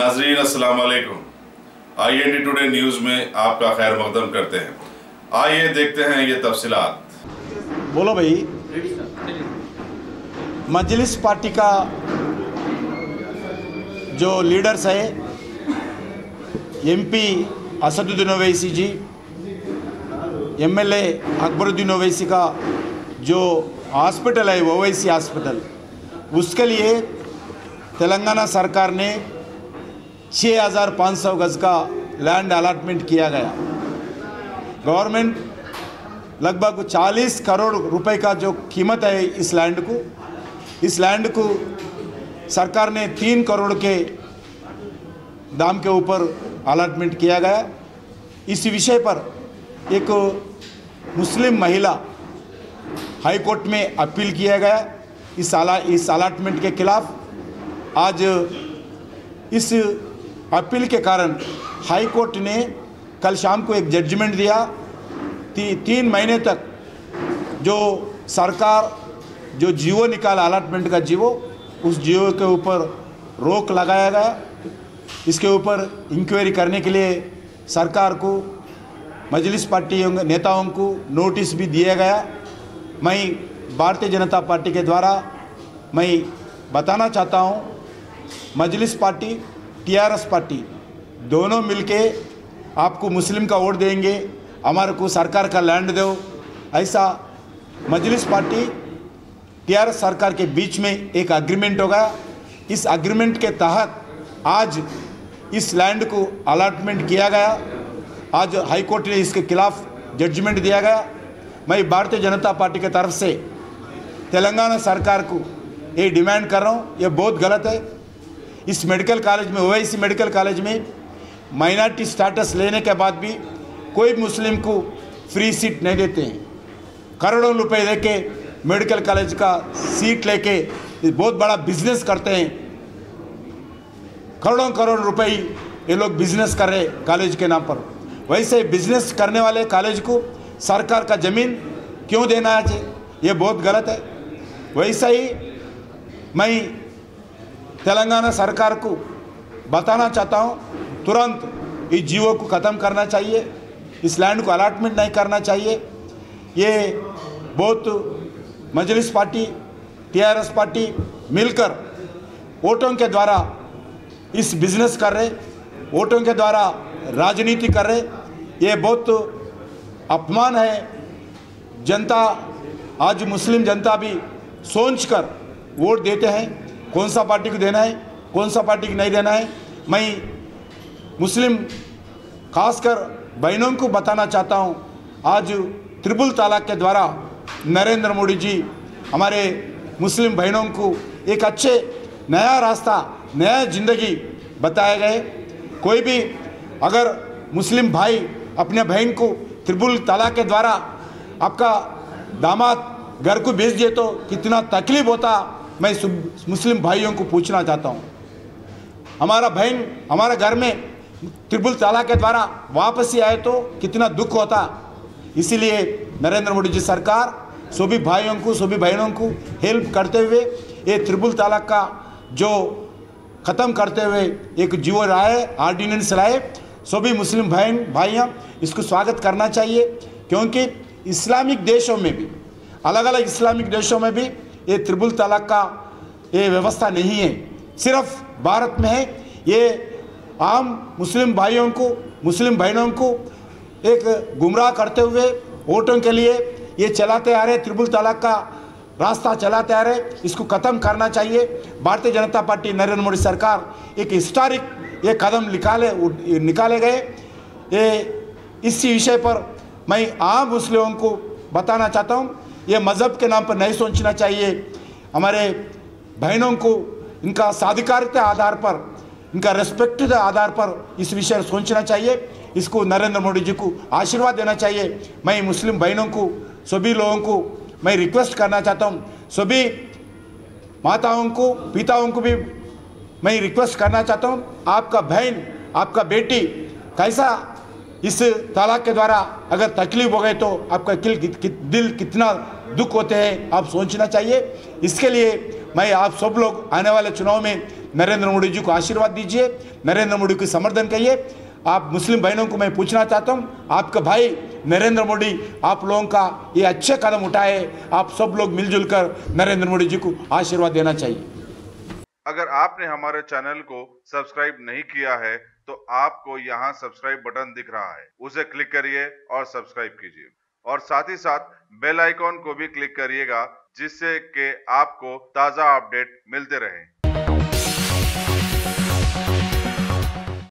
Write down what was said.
नाजरीन अस्सलाम वालेकुम। IND टुडे न्यूज़ में आपका खैर मकदम करते हैं। आइए देखते हैं ये तफसीलात। बोलो भाई। मजलिस पार्टी का जो लीडर्स है MP असदुद्दीन ओवैसी जी, MLA अकबरुद्दीन ओवैसी का जो हॉस्पिटल है ओवैसी हॉस्पिटल, उसके लिए तेलंगाना सरकार ने 6500 गज का लैंड अलॉटमेंट किया गया। गवर्नमेंट लगभग 40 करोड़ रुपए का जो कीमत है इस लैंड को सरकार ने 3 करोड़ के दाम के ऊपर अलॉटमेंट किया गया। इस विषय पर एक मुस्लिम महिला हाई कोर्ट में अपील किया गया। इस अलॉटमेंट के खिलाफ आज इस अपील के कारण हाई कोर्ट ने कल शाम को एक जजमेंट दिया। 3 महीने तक जो सरकार जो जीवो निकाला अलॉटमेंट का जीवो, उस जीवो के ऊपर रोक लगाया गया। इसके ऊपर इंक्वायरी करने के लिए सरकार को मजलिस पार्टी नेताओं को नोटिस भी दिया गया। मैं भारतीय जनता पार्टी के द्वारा मैं बताना चाहता हूं, मजलिस पार्टी TRS पार्टी दोनों मिलके आपको मुस्लिम का वोट देंगे, हमारे को सरकार का लैंड दो, ऐसा मजलिस पार्टी TRS सरकार के बीच में एक एग्रीमेंट होगा। इस एग्रीमेंट के तहत आज इस लैंड को अलॉटमेंट किया गया। आज हाई कोर्ट ने इसके खिलाफ जजमेंट दिया गया। मैं भारतीय जनता पार्टी की तरफ से तेलंगाना सरकार को ये डिमांड कर रहा हूँ, ये बहुत गलत है। इस मेडिकल कॉलेज में, ओवैसी मेडिकल कॉलेज में माइनॉरिटी स्टेटस लेने के बाद भी कोई मुस्लिम को फ्री सीट नहीं देते हैं। करोड़ों रुपए देके मेडिकल कॉलेज का सीट लेके बहुत बड़ा बिजनेस करते हैं। करोड़ों करोड़ रुपए ये लोग बिजनेस कर रहे कॉलेज के नाम पर। वैसे बिजनेस करने वाले कॉलेज को सरकार का ज़मीन क्यों देना चाहिए? ये बहुत गलत है। वैसे ही मैं तेलंगाना सरकार को बताना चाहता हूँ, तुरंत इस जीवो को ख़त्म करना चाहिए, इस लैंड को अलॉटमेंट नहीं करना चाहिए। ये बहुत मजलिस पार्टी TRS पार्टी मिलकर वोटों के द्वारा इस बिज़नेस कर रहे, वोटों के द्वारा राजनीति कर रहे। ये बहुत अपमान है। जनता, आज मुस्लिम जनता भी सोचकर वोट देते हैं, कौन सा पार्टी को देना है, कौन सा पार्टी को नहीं देना है। मैं मुस्लिम खासकर बहनों को बताना चाहता हूं, आज ट्रिपल तलाक के द्वारा नरेंद्र मोदी जी हमारे मुस्लिम बहनों को एक अच्छे नया रास्ता, नया ज़िंदगी बताए गए। कोई भी अगर मुस्लिम भाई अपने बहन को ट्रिपल तलाक के द्वारा आपका दामाद घर को भेज दिए तो कितना तकलीफ होता, मैं मुस्लिम भाइयों को पूछना चाहता हूं। हमारा बहन हमारे घर में ट्रिपल तलाक के द्वारा वापस ही आए तो कितना दुख होता। इसीलिए नरेंद्र मोदी जी सरकार सभी भाइयों को, सभी बहनों को हेल्प करते हुए ये ट्रिपल तलाक का जो ख़त्म करते हुए एक जीवो लाए, ऑर्डिनेंस लाए। सभी मुस्लिम भाइयाँ इसको स्वागत करना चाहिए, क्योंकि इस्लामिक देशों में भी, अलग अलग इस्लामिक देशों में भी ये ट्रिपल तलाक का ये व्यवस्था नहीं है, सिर्फ भारत में है। ये आम मुस्लिम भाइयों को, मुस्लिम बहनों को एक गुमराह करते हुए वोटों के लिए ये चलाते आ रहे, ट्रिपल तलाक का रास्ता चलाते आ रहे। इसको ख़त्म करना चाहिए। भारतीय जनता पार्टी नरेंद्र मोदी सरकार एक हिस्टोरिक ये कदम निकाले गए। ये इसी विषय पर मैं आम मुस्लिमों को बताना चाहता हूँ, ये मज़हब के नाम पर नहीं सोचना चाहिए। हमारे बहनों को इनका साधिकारिता आधार पर, इनका रेस्पेक्ट के आधार पर इस विषय सोचना चाहिए। इसको नरेंद्र मोदी जी को आशीर्वाद देना चाहिए। मैं मुस्लिम बहनों को, सभी लोगों को मैं रिक्वेस्ट करना चाहता हूँ, सभी माताओं को, पिताओं को भी मैं रिक्वेस्ट करना चाहता हूँ, आपका बहन, आपका बेटी कैसा इस तलाक के द्वारा अगर तकलीफ हो गए तो आपका दिल कितना दुख होते हैं, आप सोचना चाहिए। इसके लिए मैं आप सब लोग आने वाले चुनाव में नरेंद्र मोदी जी को आशीर्वाद दीजिए, नरेंद्र मोदी को समर्थन करिए। आप मुस्लिम बहनों को मैं पूछना चाहता हूँ, आपका भाई नरेंद्र मोदी आप लोगों का ये अच्छे कदम उठाए, आप सब लोग मिलजुल कर नरेंद्र मोदी जी को आशीर्वाद देना चाहिए। अगर आपने हमारे चैनल को सब्सक्राइब नहीं किया है तो आपको यहाँ सब्सक्राइब बटन दिख रहा है, उसे क्लिक करिए और सब्सक्राइब कीजिए और साथ ही साथ बेल आइकॉन को भी क्लिक करिएगा, जिससे कि आपको ताज़ा अपडेट मिलते रहें।